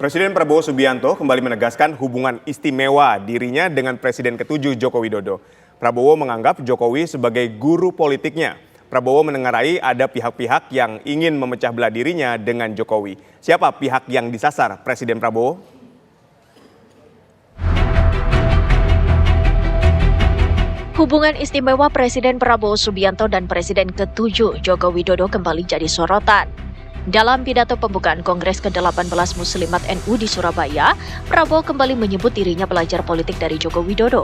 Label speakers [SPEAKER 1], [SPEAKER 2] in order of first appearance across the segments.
[SPEAKER 1] Presiden Prabowo Subianto kembali menegaskan hubungan istimewa dirinya dengan Presiden ke-7 Joko Widodo. Prabowo menganggap Jokowi sebagai guru politiknya. Prabowo menengarai ada pihak-pihak yang ingin memecah belah dirinya dengan Jokowi. Siapa pihak yang disasar Presiden Prabowo?
[SPEAKER 2] Hubungan istimewa Presiden Prabowo Subianto dan Presiden ke-7 Joko Widodo kembali jadi sorotan. Dalam pidato pembukaan Kongres ke-18 Muslimat NU di Surabaya, Prabowo kembali menyebut dirinya belajar politik dari Joko Widodo.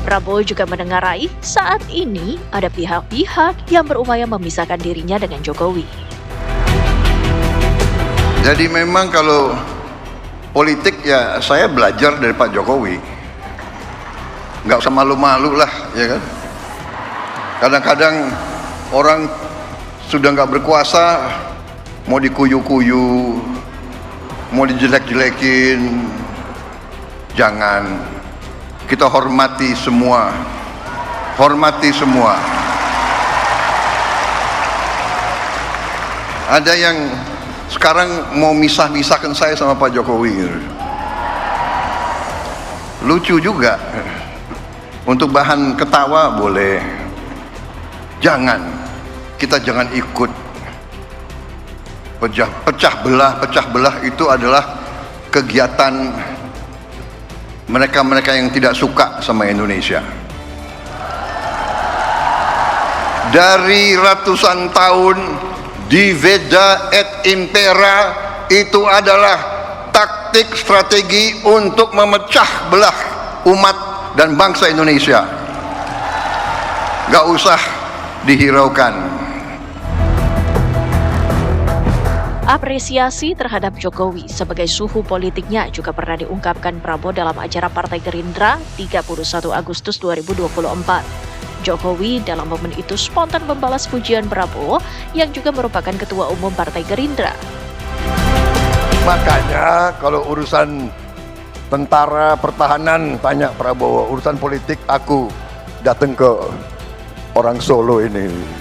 [SPEAKER 2] Prabowo juga menengarai saat ini ada pihak-pihak yang berupaya memisahkan dirinya dengan Jokowi.
[SPEAKER 3] Jadi memang kalau politik ya saya belajar dari Pak Jokowi. Nggak usah malu-malu lah, ya kan? Kadang-kadang orang sudah nggak berkuasa, mau dikuyu-kuyu, mau dijelek-jelekin, jangan. Kita hormati semua, hormati semua. Ada yang sekarang mau misah-misahkan saya sama Pak Jokowi. Lucu juga. Untuk bahan ketawa boleh. Jangan. Kita jangan ikut pecah belah itu adalah kegiatan mereka-mereka yang tidak suka sama Indonesia. Dari ratusan tahun diveda et impera itu adalah taktik strategi untuk memecah belah umat dan bangsa Indonesia. Gak usah dihiraukan.
[SPEAKER 2] Apresiasi terhadap Jokowi sebagai suhu politiknya juga pernah diungkapkan Prabowo dalam acara Partai Gerindra 31 Agustus 2024. Jokowi dalam momen itu spontan membalas pujian Prabowo yang juga merupakan Ketua Umum Partai Gerindra.
[SPEAKER 4] Makanya kalau urusan tentara pertahanan tanya Prabowo, urusan politik aku datang ke orang Solo ini.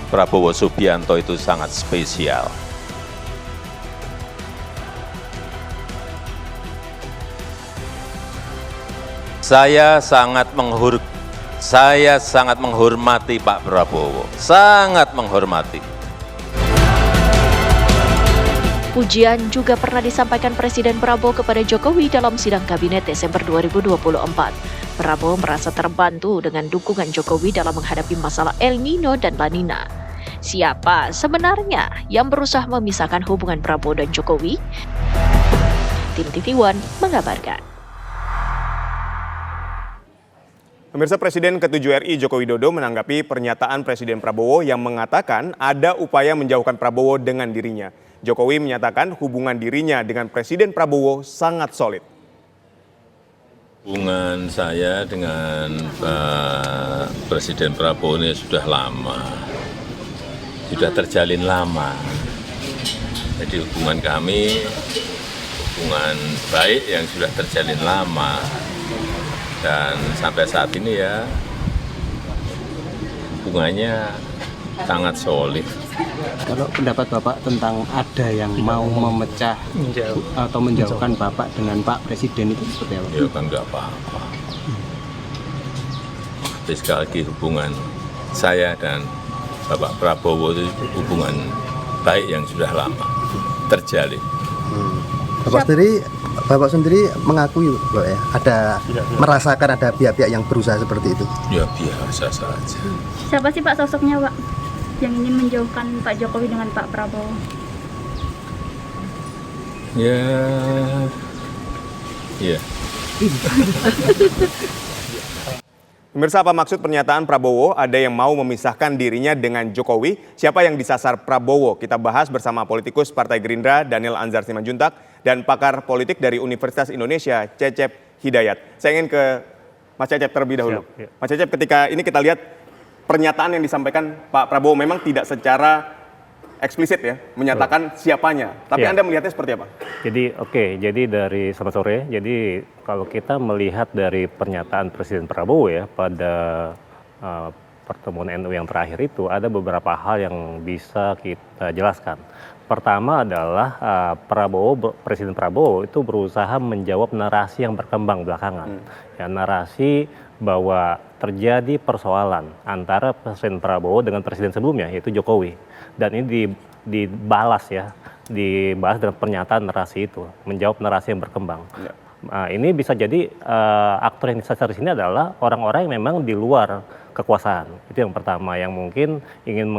[SPEAKER 5] Prabowo Subianto itu sangat spesial. Saya sangat menghormati Pak Prabowo, sangat menghormati.
[SPEAKER 2] Pujian juga pernah disampaikan Presiden Prabowo kepada Jokowi dalam sidang kabinet Desember 2024. Prabowo merasa terbantu dengan dukungan Jokowi dalam menghadapi masalah El Nino dan La Nina. Siapa sebenarnya yang berusaha memisahkan hubungan Prabowo dan Jokowi? Tim TV One mengabarkan.
[SPEAKER 1] Pemirsa, Presiden ke-7 RI Joko Widodo menanggapi pernyataan Presiden Prabowo yang mengatakan ada upaya menjauhkan Prabowo dengan dirinya. Jokowi menyatakan hubungan dirinya dengan Presiden Prabowo sangat solid.
[SPEAKER 5] Hubungan saya dengan Pak Presiden Prabowo ini sudah lama, sudah terjalin lama. Jadi hubungan kami, hubungan baik yang sudah terjalin lama. Dan sampai saat ini ya hubungannya sangat solid.
[SPEAKER 6] Kalau pendapat Bapak tentang ada yang mau memecah atau menjauhkan Bapak dengan Pak Presiden itu seperti apa?
[SPEAKER 5] Ya kan nggak apa-apa. Tapi sekali lagi hubungan saya dan Bapak Prabowo itu hubungan baik yang sudah lama terjalin.
[SPEAKER 7] Bapak sendiri mengakui Pak, ya, ada merasakan ada pihak-pihak yang berusaha seperti itu.
[SPEAKER 5] Ya biasa saja.
[SPEAKER 8] Siapa sih Pak sosoknya Pak yang ingin menjauhkan Pak Jokowi dengan Pak Prabowo?
[SPEAKER 5] Ya.
[SPEAKER 1] Pemirsa, apa maksud pernyataan Prabowo ada yang mau memisahkan dirinya dengan Jokowi? Siapa yang disasar Prabowo? Kita bahas bersama politikus Partai Gerindra Daniel Anzar Simanjuntak dan pakar politik dari Universitas Indonesia Cecep Hidayat. Saya ingin ke Mas Cecep terlebih dahulu. Mas Cecep, ketika ini kita lihat pernyataan yang disampaikan Pak Prabowo memang tidak secara eksplisit ya menyatakan siapanya. Tapi Anda melihatnya seperti apa?
[SPEAKER 9] Jadi dari selamat sore. Jadi kalau kita melihat dari pernyataan Presiden Prabowo ya pada pertemuan NU yang terakhir itu ada beberapa hal yang bisa kita jelaskan. Pertama adalah Presiden Prabowo itu berusaha menjawab narasi yang berkembang belakangan. Ya, narasi bahwa terjadi persoalan antara Presiden Prabowo dengan Presiden sebelumnya, yaitu Jokowi. Dan ini dibalas dengan pernyataan narasi itu, menjawab narasi yang berkembang. Nah, ini bisa jadi aktor yang disasar di sini adalah orang-orang yang memang di luar kekuasaan. Itu yang pertama, yang mungkin ingin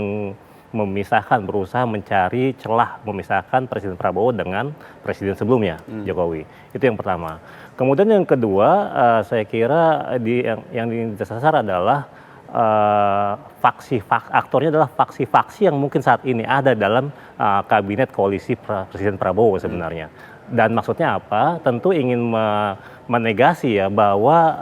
[SPEAKER 9] memisahkan, berusaha mencari celah memisahkan Presiden Prabowo dengan Presiden sebelumnya, Jokowi. Itu yang pertama. Kemudian yang kedua, saya kira yang disasar adalah aktornya adalah faksi-faksi yang mungkin saat ini ada dalam kabinet koalisi Presiden Prabowo sebenarnya. Dan maksudnya apa? Tentu ingin menegasi ya bahwa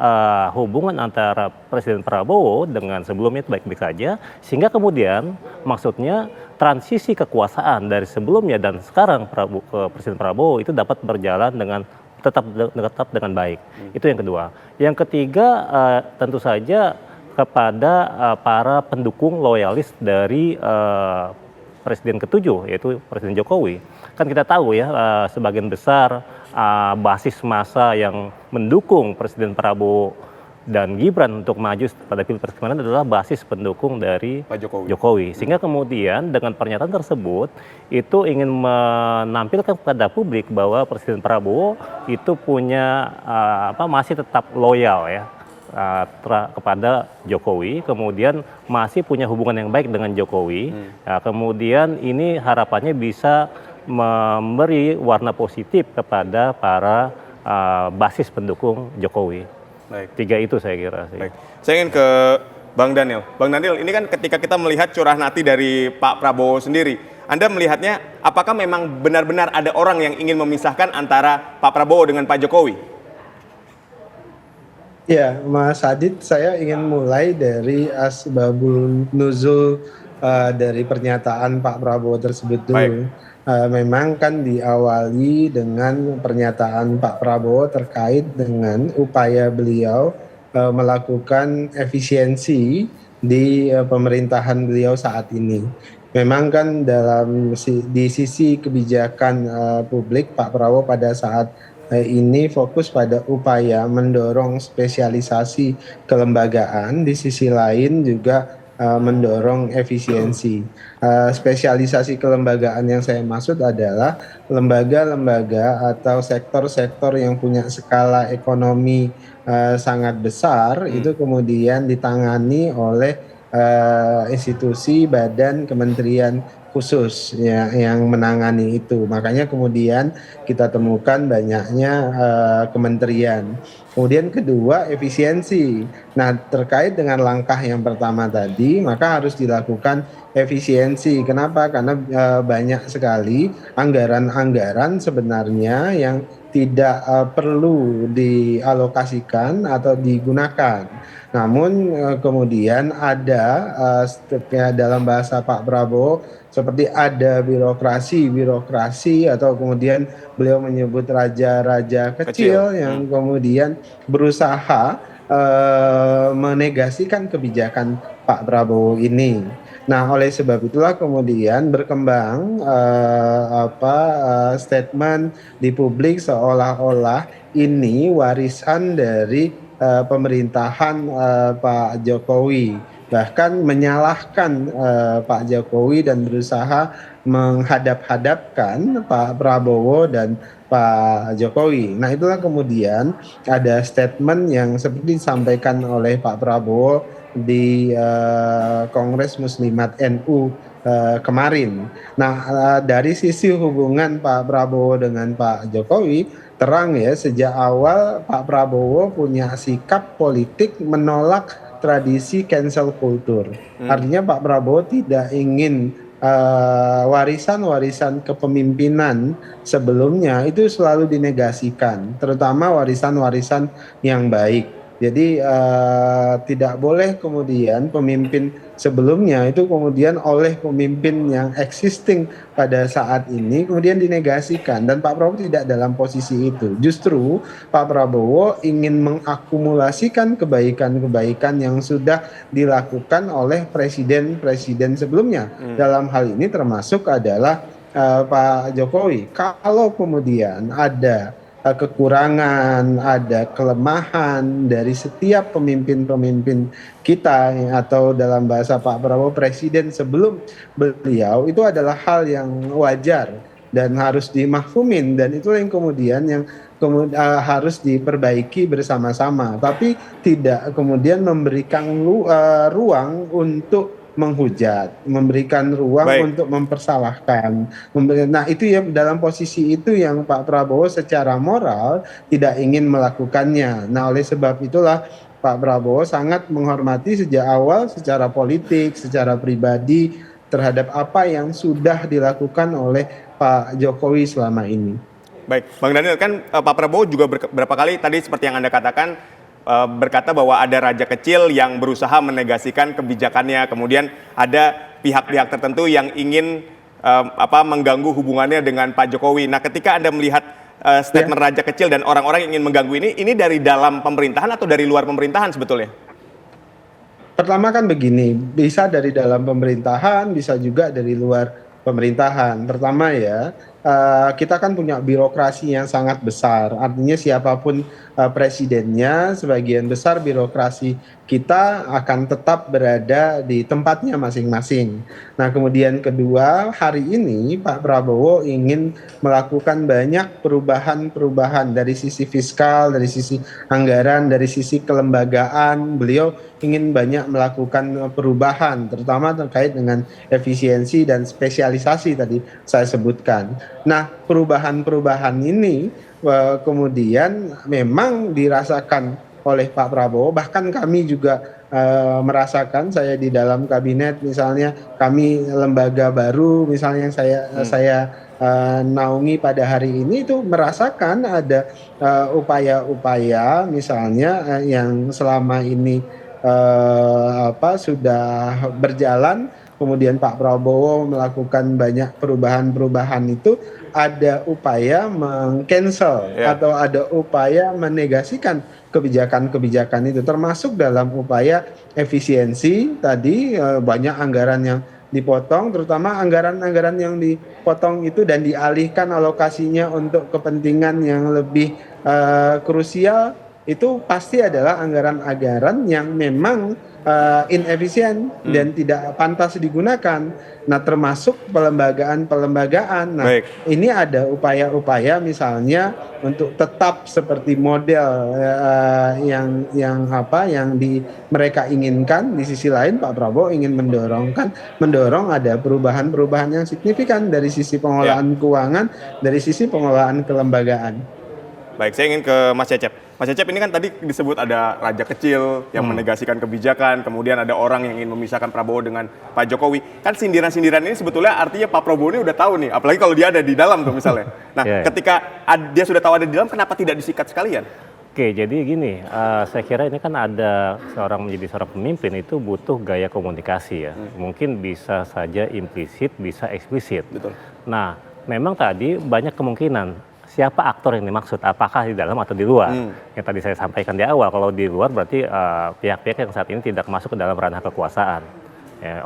[SPEAKER 9] hubungan antara Presiden Prabowo dengan sebelumnya itu baik-baik saja, sehingga kemudian maksudnya transisi kekuasaan dari sebelumnya dan sekarang Presiden Prabowo itu dapat berjalan tetap dengan baik. Itu yang kedua. Yang ketiga tentu saja kepada para pendukung loyalis dari Presiden ketujuh, yaitu Presiden Jokowi. Kan kita tahu ya, sebagian besar basis massa yang mendukung Presiden Prabowo dan Gibran untuk maju pada Pilpres kemarin adalah basis pendukung dari
[SPEAKER 1] Pak
[SPEAKER 9] Jokowi. Sehingga kemudian dengan pernyataan tersebut itu ingin menampilkan kepada publik bahwa Presiden Prabowo itu punya masih tetap loyal ya kepada Jokowi, kemudian masih punya hubungan yang baik dengan Jokowi. Kemudian ini harapannya bisa memberi warna positif kepada para basis pendukung Jokowi.
[SPEAKER 1] Baik.
[SPEAKER 9] Tiga itu saya kira.
[SPEAKER 1] Baik. Saya ingin ke Bang Daniel. Bang Daniel, ini kan ketika kita melihat curahan hati dari Pak Prabowo sendiri, Anda melihatnya apakah memang benar-benar ada orang yang ingin memisahkan antara Pak Prabowo dengan Pak Jokowi?
[SPEAKER 10] Ya, Mas Adit, saya ingin mulai dari asbabul nuzul dari pernyataan Pak Prabowo tersebut dulu. Memang kan diawali dengan pernyataan Pak Prabowo terkait dengan upaya beliau melakukan efisiensi di pemerintahan beliau saat ini. Memang kan di sisi kebijakan publik, Pak Prabowo pada saat ini fokus pada upaya mendorong spesialisasi kelembagaan, di sisi lain juga mendorong efisiensi. Spesialisasi kelembagaan yang saya maksud adalah lembaga-lembaga atau sektor-sektor yang punya skala ekonomi sangat besar, itu kemudian ditangani oleh institusi, badan, kementerian khusus ya, yang menangani itu. Makanya kemudian kita temukan banyaknya kementerian. Kemudian kedua, efisiensi. Nah, terkait dengan langkah yang pertama tadi, maka harus dilakukan efisiensi. Kenapa? Karena banyak sekali anggaran-anggaran sebenarnya yang tidak perlu dialokasikan atau digunakan. Namun kemudian ada dalam bahasa Pak Prabowo seperti ada birokrasi atau kemudian beliau menyebut raja-raja kecil yang kemudian berusaha menegasikan kebijakan Pak Prabowo ini. Nah, oleh sebab itulah kemudian berkembang statement di publik seolah-olah ini warisan dari pemerintahan Pak Jokowi, bahkan menyalahkan Pak Jokowi dan berusaha menghadap-hadapkan Pak Prabowo dan Pak Jokowi. Nah, itulah kemudian ada statement yang seperti disampaikan oleh Pak Prabowo di Kongres Muslimat NU kemarin. Nah, dari sisi hubungan Pak Prabowo dengan Pak Jokowi, terang ya, sejak awal Pak Prabowo punya sikap politik menolak tradisi cancel culture. Artinya Pak Prabowo tidak ingin warisan-warisan kepemimpinan sebelumnya itu selalu dinegasikan, terutama warisan-warisan yang baik. Jadi tidak boleh kemudian pemimpin sebelumnya itu kemudian oleh pemimpin yang existing pada saat ini kemudian dinegasikan, dan Pak Prabowo tidak dalam posisi itu. Justru Pak Prabowo ingin mengakumulasikan kebaikan-kebaikan yang sudah dilakukan oleh presiden-presiden sebelumnya. Dalam hal ini termasuk adalah Pak Jokowi. Kalau kemudian ada kekurangan, ada kelemahan dari setiap pemimpin-pemimpin kita atau dalam bahasa Pak Prabowo presiden sebelum beliau, itu adalah hal yang wajar dan harus dimaklumin, dan itu yang kemudian harus diperbaiki bersama-sama, tapi tidak kemudian memberikan ruang untuk menghujat, memberikan ruang untuk mempersalahkan. Nah, itu ya, dalam posisi itu yang Pak Prabowo secara moral tidak ingin melakukannya. Nah, oleh sebab itulah Pak Prabowo sangat menghormati sejak awal secara politik, secara pribadi terhadap apa yang sudah dilakukan oleh Pak Jokowi selama ini.
[SPEAKER 1] Baik, Bang Daniel, kan Pak Prabowo juga beberapa kali tadi seperti yang Anda katakan, berkata bahwa ada raja kecil yang berusaha menegasikan kebijakannya, kemudian ada pihak-pihak tertentu yang ingin mengganggu hubungannya dengan Pak Jokowi. Nah, ketika Anda melihat statement raja kecil dan orang-orang yang ingin mengganggu ini dari dalam pemerintahan atau dari luar pemerintahan sebetulnya?
[SPEAKER 10] Pertama kan begini, bisa dari dalam pemerintahan, bisa juga dari luar pemerintahan. Pertama ya, kita kan punya birokrasi yang sangat besar, artinya siapapun presidennya, sebagian besar birokrasi kita akan tetap berada di tempatnya masing-masing. Nah, kemudian kedua, hari ini Pak Prabowo ingin melakukan banyak perubahan-perubahan dari sisi fiskal, dari sisi anggaran, dari sisi kelembagaan. Beliau ingin banyak melakukan perubahan, terutama terkait dengan efisiensi dan spesialisasi tadi saya sebutkan. Nah, perubahan-perubahan ini kemudian memang dirasakan oleh Pak Prabowo, bahkan kami juga merasakan, saya di dalam kabinet misalnya, kami lembaga baru misalnya yang saya naungi pada hari ini itu merasakan ada upaya-upaya misalnya yang selama ini sudah berjalan, kemudian Pak Prabowo melakukan banyak perubahan-perubahan itu, ada upaya meng-cancel atau ada upaya menegasikan kebijakan-kebijakan itu, termasuk dalam upaya efisiensi tadi, banyak anggaran yang dipotong, terutama anggaran-anggaran yang dipotong itu dan dialihkan alokasinya untuk kepentingan yang lebih krusial, itu pasti adalah anggaran-anggaran yang memang inefisien dan tidak pantas digunakan. Nah, termasuk pelembagaan. Nah, ini ada upaya-upaya misalnya untuk tetap seperti model yang mereka inginkan. Di sisi lain Pak Prabowo ingin mendorong ada perubahan-perubahan yang signifikan dari sisi pengelolaan keuangan, dari sisi pengelolaan kelembagaan.
[SPEAKER 1] Baik, saya ingin ke Mas Cecep. Mas Cecep, ini kan tadi disebut ada raja kecil yang menegasikan kebijakan, kemudian ada orang yang ingin memisahkan Prabowo dengan Pak Jokowi. Kan sindiran-sindiran ini sebetulnya artinya Pak Prabowo ini udah tahu nih, apalagi kalau dia ada di dalam tuh misalnya. Nah, ketika dia sudah tahu ada di dalam, kenapa tidak disikat sekalian?
[SPEAKER 9] Oke, jadi gini, saya kira ini kan ada menjadi seorang pemimpin itu butuh gaya komunikasi ya. Mungkin bisa saja implisit, bisa eksplisit.
[SPEAKER 1] Betul.
[SPEAKER 9] Nah, memang tadi banyak kemungkinan. Siapa aktor yang dimaksud? Apakah di dalam atau di luar? Yang tadi saya sampaikan di awal, kalau di luar berarti pihak-pihak yang saat ini tidak masuk ke dalam ranah kekuasaan.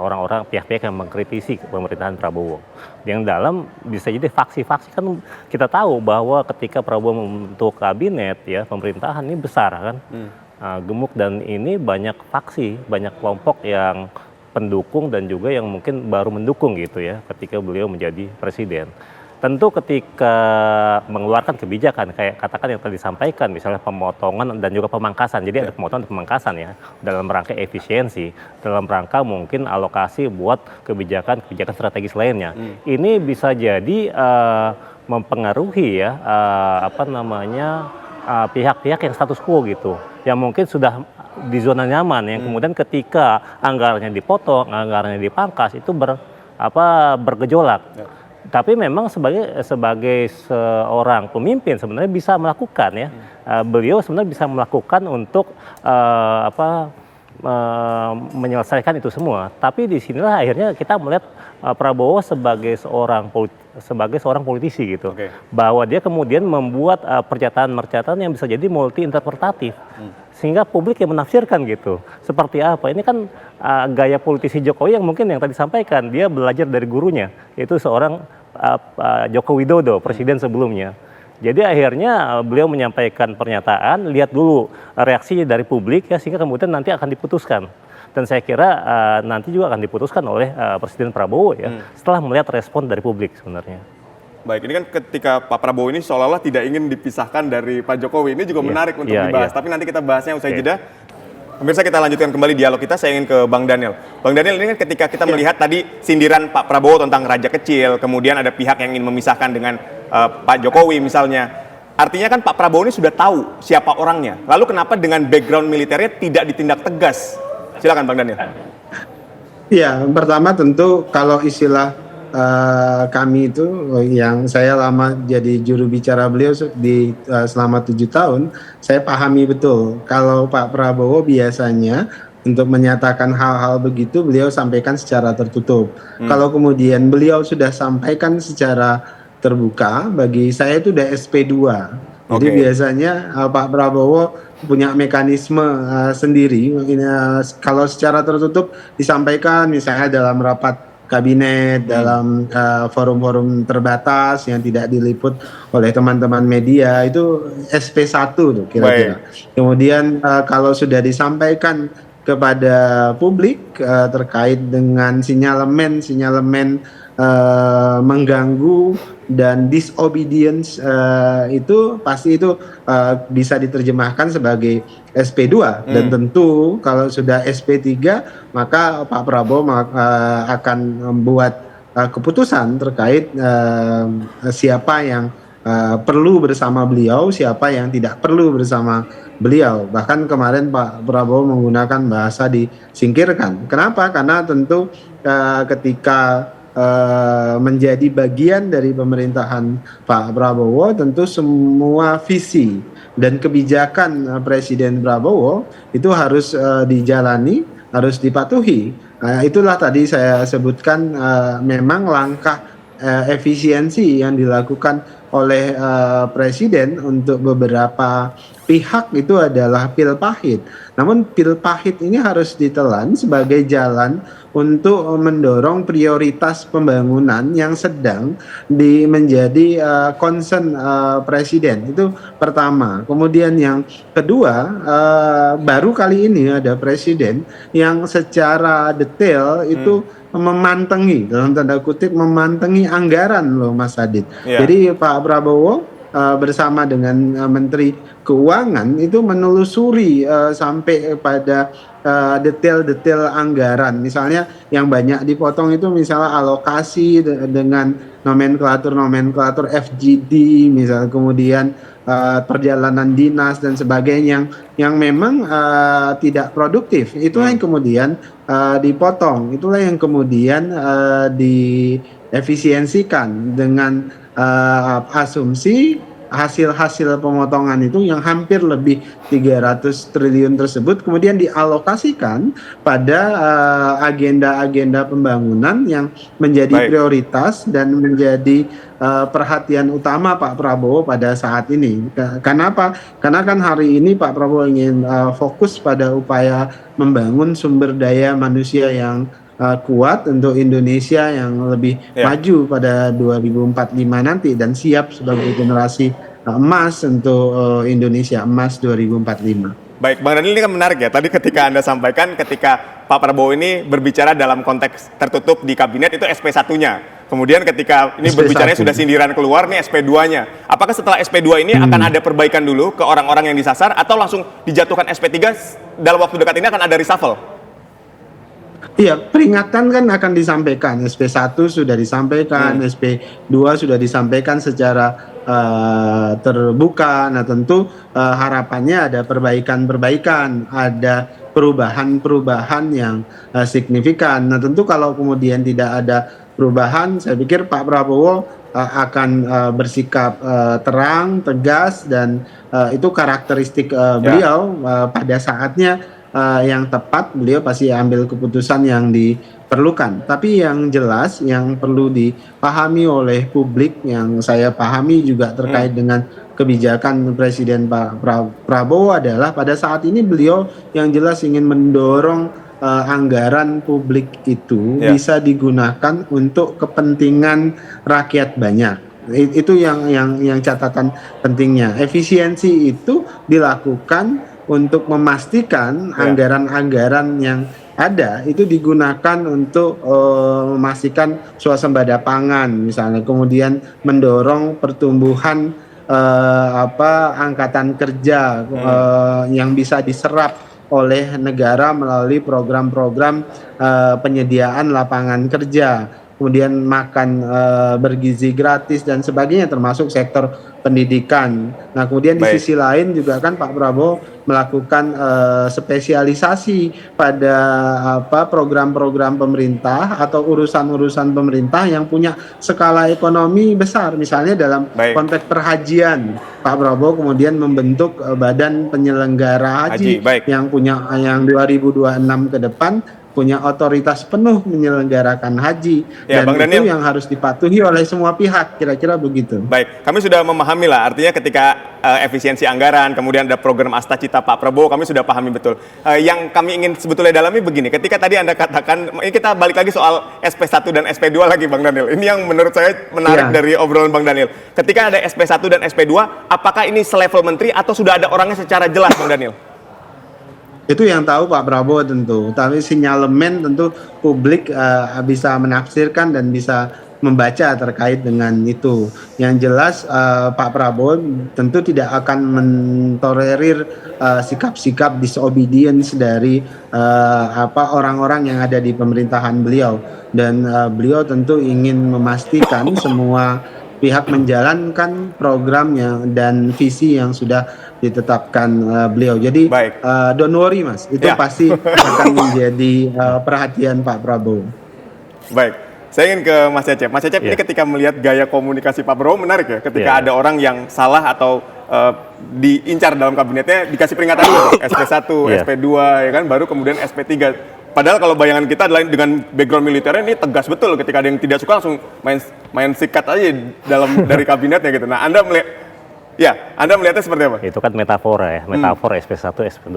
[SPEAKER 9] Orang-orang pihak-pihak yang mengkritisi pemerintahan Prabowo. Yang dalam bisa jadi faksi-faksi, kan kita tahu bahwa ketika Prabowo membentuk kabinet ya, pemerintahan ini besar kan, gemuk, dan ini banyak faksi, banyak kelompok yang pendukung dan juga yang mungkin baru mendukung gitu ya ketika beliau menjadi presiden. Tentu ketika mengeluarkan kebijakan, kayak katakan yang tadi disampaikan, misalnya pemotongan dan juga pemangkasan. Jadi ada pemotongan dan pemangkasan ya, dalam rangka efisiensi, dalam rangka mungkin alokasi buat kebijakan strategis lainnya. Ini bisa jadi mempengaruhi ya, pihak-pihak yang status quo gitu, yang mungkin sudah di zona nyaman, yang kemudian ketika anggarannya dipotong, anggarannya dipangkas, itu bergejolak. Tapi memang sebagai seorang pemimpin sebenarnya bisa melakukan ya. Beliau sebenarnya bisa melakukan untuk menyelesaikan itu semua. Tapi disinilah akhirnya kita melihat Prabowo sebagai seorang politisi gitu, bahwa dia kemudian membuat pernyataan-pernyataan yang bisa jadi multi interpretatif, sehingga publik yang menafsirkan gitu. Seperti apa? Ini kan gaya politisi Jokowi yang mungkin yang tadi sampaikan, dia belajar dari gurunya, itu seorang Joko Widodo, presiden sebelumnya. Jadi akhirnya beliau menyampaikan pernyataan, lihat dulu reaksi dari publik ya, sehingga kemudian nanti akan diputuskan. Dan saya kira nanti juga akan diputuskan oleh Presiden Prabowo ya, setelah melihat respon dari publik sebenarnya.
[SPEAKER 1] Baik, ini kan ketika Pak Prabowo ini seolah-olah tidak ingin dipisahkan dari Pak Jokowi, ini juga menarik untuk dibahas. Tapi nanti kita bahasnya usai jeda. Pemirsa, kita lanjutkan kembali dialog kita. Saya ingin ke Bang Daniel. Bang Daniel, ini kan ketika kita melihat tadi sindiran Pak Prabowo tentang raja kecil, kemudian ada pihak yang ingin memisahkan dengan Pak Jokowi misalnya. Artinya kan Pak Prabowo ini sudah tahu siapa orangnya. Lalu kenapa dengan background militernya tidak ditindak tegas? Silakan Bang Daniel.
[SPEAKER 10] Ya, pertama tentu kalau istilah kami itu yang saya lama jadi juru bicara beliau selama 7 tahun, saya pahami betul kalau Pak Prabowo biasanya untuk menyatakan hal-hal begitu beliau sampaikan secara tertutup. Kalau kemudian beliau sudah sampaikan secara terbuka, bagi saya itu udah SP2. Jadi biasanya Pak Prabowo punya mekanisme sendiri. Kalau secara tertutup disampaikan misalnya dalam rapat kabinet, dalam forum-forum terbatas yang tidak diliput oleh teman-teman media, itu SP1 tuh kira-kira. Kemudian kalau sudah disampaikan kepada publik terkait dengan sinyalemen mengganggu dan disobedience, itu pasti itu bisa diterjemahkan sebagai SP2. Dan tentu kalau sudah SP3 maka Pak Prabowo akan membuat keputusan terkait siapa yang perlu bersama beliau, siapa yang tidak perlu bersama beliau. Bahkan kemarin Pak Prabowo menggunakan bahasa disingkirkan. Kenapa? Karena tentu ketika menjadi bagian dari pemerintahan Pak Prabowo, tentu semua visi dan kebijakan Presiden Prabowo itu harus dijalani, harus dipatuhi. Itulah tadi saya sebutkan memang langkah efisiensi yang dilakukan oleh Presiden untuk beberapa pihak itu adalah pil pahit. Namun pil pahit ini harus ditelan sebagai jalan untuk mendorong prioritas pembangunan yang sedang menjadi concern Presiden. Itu pertama. Kemudian yang kedua, baru kali ini ada Presiden yang secara detail itu memantengi, dalam tanda kutip memantengi anggaran loh Mas Adit. Jadi Pak Prabowo bersama dengan Menteri Keuangan itu menelusuri sampai pada detail-detail anggaran. Misalnya yang banyak dipotong itu misalnya alokasi dengan nomenklatur FGD, misalnya kemudian perjalanan dinas dan sebagainya yang memang tidak produktif. Itulah yang kemudian dipotong. Itulah yang kemudian diefisiensikan dengan asumsi hasil-hasil pemotongan itu yang hampir lebih 300 triliun tersebut kemudian dialokasikan pada agenda-agenda pembangunan yang menjadi prioritas dan menjadi perhatian utama Pak Prabowo pada saat ini. Kenapa? Karena kan hari ini Pak Prabowo ingin fokus pada upaya membangun sumber daya manusia yang kuat untuk Indonesia yang lebih maju pada 2045 nanti dan siap sebagai generasi emas untuk Indonesia emas 2045.
[SPEAKER 1] Baik, Bang Daniel, ini kan menarik ya. Tadi ketika Anda sampaikan ketika Pak Prabowo ini berbicara dalam konteks tertutup di kabinet itu SP1-nya. Kemudian ketika ini berbicaranya sudah sindiran keluar nih SP2-nya. Apakah setelah SP2 ini akan ada perbaikan dulu ke orang-orang yang disasar atau langsung dijatuhkan SP3 dalam waktu dekat ini akan ada reshuffle?
[SPEAKER 10] Iya, peringatan kan akan disampaikan. SP1 sudah disampaikan, SP2 sudah disampaikan secara terbuka. Nah tentu harapannya ada perbaikan-perbaikan, ada perubahan-perubahan yang signifikan. Nah tentu kalau kemudian tidak ada perubahan, saya pikir Pak Prabowo akan bersikap terang, tegas, dan itu karakteristik beliau. Pada saatnya yang tepat beliau pasti ambil keputusan yang diperlukan. Tapi yang jelas yang perlu dipahami oleh publik, yang saya pahami juga terkait dengan kebijakan Presiden Pak Prabowo adalah pada saat ini beliau yang jelas ingin mendorong anggaran publik itu bisa digunakan untuk kepentingan rakyat banyak. Itu yang catatan pentingnya. Efisiensi itu dilakukan untuk memastikan anggaran-anggaran yang ada itu digunakan untuk memastikan swasembada pangan misalnya, kemudian mendorong pertumbuhan angkatan kerja yang bisa diserap oleh negara melalui program-program penyediaan lapangan kerja, kemudian makan bergizi gratis dan sebagainya, termasuk sektor pendidikan. Nah, kemudian di sisi lain juga kan Pak Prabowo melakukan spesialisasi pada program-program pemerintah atau urusan-urusan pemerintah yang punya skala ekonomi besar. Misalnya dalam konteks perhajian, Pak Prabowo kemudian membentuk badan penyelenggara haji yang 2026 ke depan punya otoritas penuh menyelenggarakan haji, dan
[SPEAKER 1] Bang
[SPEAKER 10] itu
[SPEAKER 1] Daniel,
[SPEAKER 10] yang harus dipatuhi oleh semua pihak, kira-kira begitu.
[SPEAKER 1] Baik, kami sudah memahami lah, artinya ketika efisiensi anggaran, kemudian ada program Astacita Pak Prabowo, kami sudah pahami betul. Yang kami ingin sebetulnya dalami begini, ketika tadi Anda katakan, ini kita balik lagi soal SP1 dan SP2 lagi Bang Daniel, ini yang menurut saya menarik dari obrolan Bang Daniel. Ketika ada SP1 dan SP2, apakah ini selevel menteri atau sudah ada orangnya secara jelas Bang Daniel?
[SPEAKER 10] Itu yang tahu Pak Prabowo tentu, tapi sinyalemen tentu publik bisa menafsirkan dan bisa membaca terkait dengan itu. Yang jelas Pak Prabowo tentu tidak akan mentolerir sikap-sikap disobedience dari orang-orang yang ada di pemerintahan beliau, dan beliau tentu ingin memastikan semua pihak menjalankan programnya dan visi yang sudah ditetapkan beliau. Jadi don't worry Mas, itu pasti akan menjadi perhatian Pak Prabowo.
[SPEAKER 1] Baik, saya ingin ke Mas Cecep. Mas Cecep, ini ketika melihat gaya komunikasi Pak Prabowo menarik ya, ketika ada orang yang salah atau diincar dalam kabinetnya dikasih peringatan dulu, SP1, SP2 ya kan, baru kemudian SP3. Padahal kalau bayangan kita adalah dengan background militernya ini tegas betul, ketika ada yang tidak suka langsung main sikat aja dari kabinetnya gitu. Nah, Anda melihatnya seperti apa?
[SPEAKER 9] Itu kan metafora ya, metafora SP1, SP2,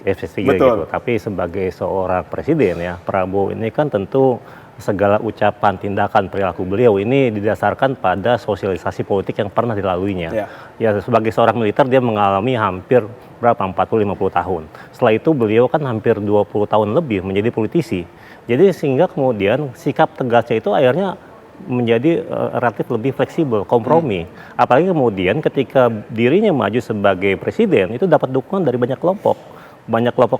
[SPEAKER 9] SP3 gitu. Tapi sebagai seorang presiden ya, Prabowo ini kan tentu segala ucapan, tindakan, perilaku beliau ini didasarkan pada sosialisasi politik yang pernah dilaluinya. Ya, sebagai seorang militer dia mengalami hampir 40-50 tahun. Setelah itu beliau kan hampir 20 tahun lebih menjadi politisi. Jadi sehingga kemudian sikap tegasnya itu akhirnya menjadi relatif lebih fleksibel, kompromi. Apalagi kemudian ketika dirinya maju sebagai presiden itu dapat dukungan dari banyak kelompok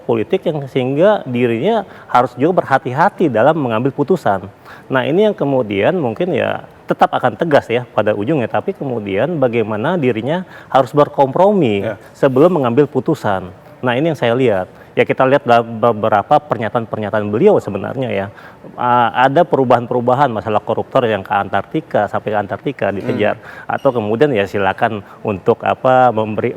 [SPEAKER 9] politik yang sehingga dirinya harus juga berhati-hati dalam mengambil putusan. Nah, ini yang kemudian mungkin ya tetap akan tegas ya pada ujungnya, tapi kemudian bagaimana dirinya harus berkompromi sebelum mengambil putusan. Nah, ini yang saya lihat. Ya, kita lihat dalam beberapa pernyataan-pernyataan beliau sebenarnya ya, ada perubahan-perubahan masalah koruptor yang ke Antartika, sampai ke Antartika dikejar, atau kemudian ya silakan untuk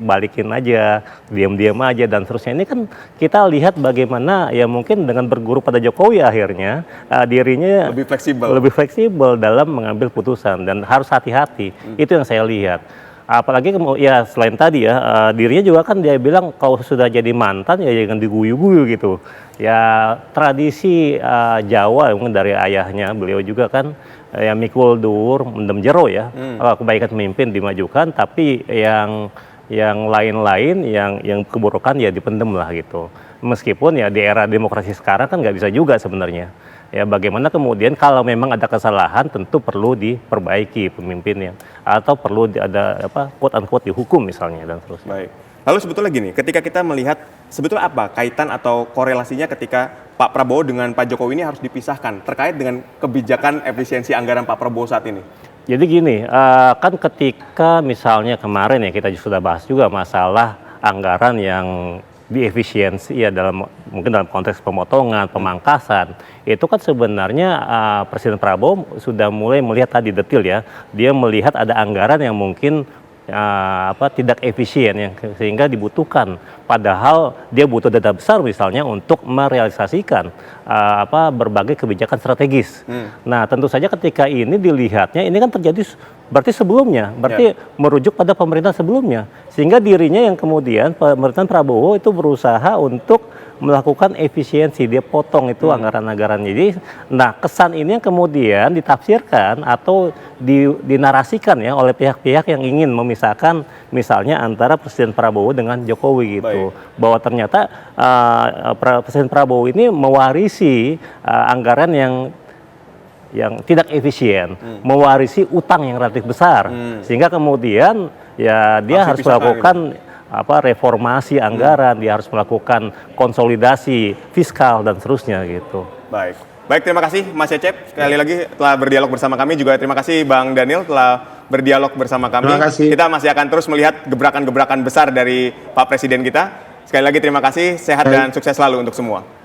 [SPEAKER 9] balikin aja, diam-diam aja dan seterusnya. Ini kan kita lihat bagaimana ya mungkin dengan berguru pada Jokowi akhirnya dirinya lebih fleksibel dalam mengambil putusan dan harus hati-hati. Itu yang saya lihat. Apalagi ya selain tadi ya dirinya juga kan dia bilang kalau sudah jadi mantan ya jangan diguyu-guyu gitu. Ya tradisi Jawa mungkin dari ayahnya beliau juga kan ya mikul dur mendem jero ya. Kebaikan pemimpin dimajukan, tapi yang lain-lain yang keburukan ya dipendem lah gitu. Meskipun ya di era demokrasi sekarang kan nggak bisa juga sebenarnya. Ya, bagaimana kemudian kalau memang ada kesalahan tentu perlu diperbaiki pemimpinnya atau perlu ada quote unquote dihukum misalnya dan seterusnya.
[SPEAKER 1] Baik. Lalu sebetulnya gini, ketika kita melihat sebetulnya apa kaitan atau korelasinya ketika Pak Prabowo dengan Pak Jokowi ini harus dipisahkan terkait dengan kebijakan efisiensi anggaran Pak Prabowo saat ini?
[SPEAKER 9] Jadi gini, kan ketika misalnya kemarin ya kita sudah bahas juga masalah anggaran yang di efisiensi ya mungkin dalam konteks pemotongan, pemangkasan, itu kan sebenarnya Presiden Prabowo sudah mulai melihat tadi detail ya, dia melihat ada anggaran yang mungkin tidak efisien yang sehingga dibutuhkan, padahal dia butuh dana besar misalnya untuk merealisasikan berbagai kebijakan strategis. Nah, tentu saja ketika ini dilihatnya ini kan terjadi berarti sebelumnya, berarti merujuk pada pemerintahan sebelumnya, sehingga dirinya yang kemudian pemerintahan Prabowo itu berusaha untuk melakukan efisiensi, dia potong itu anggaran-anggaran. Jadi, nah kesan ini yang kemudian ditafsirkan atau dinarasikan ya oleh pihak-pihak yang ingin memisahkan misalnya antara Presiden Prabowo dengan Jokowi gitu. Bahwa ternyata Presiden Prabowo ini mewarisi anggaran yang tidak efisien, mewarisi utang yang relatif besar, sehingga kemudian ya dia harus melakukan reformasi anggaran, dia harus melakukan konsolidasi fiskal dan seterusnya gitu.
[SPEAKER 1] Baik, terima kasih Mas Cecep sekali lagi telah berdialog bersama kami, juga terima kasih Bang Daniel telah berdialog bersama kami.
[SPEAKER 10] Terima kasih.
[SPEAKER 1] Kita masih akan terus melihat gebrakan-gebrakan besar dari Pak Presiden kita. Sekali lagi terima kasih, sehat dan sukses selalu untuk semua.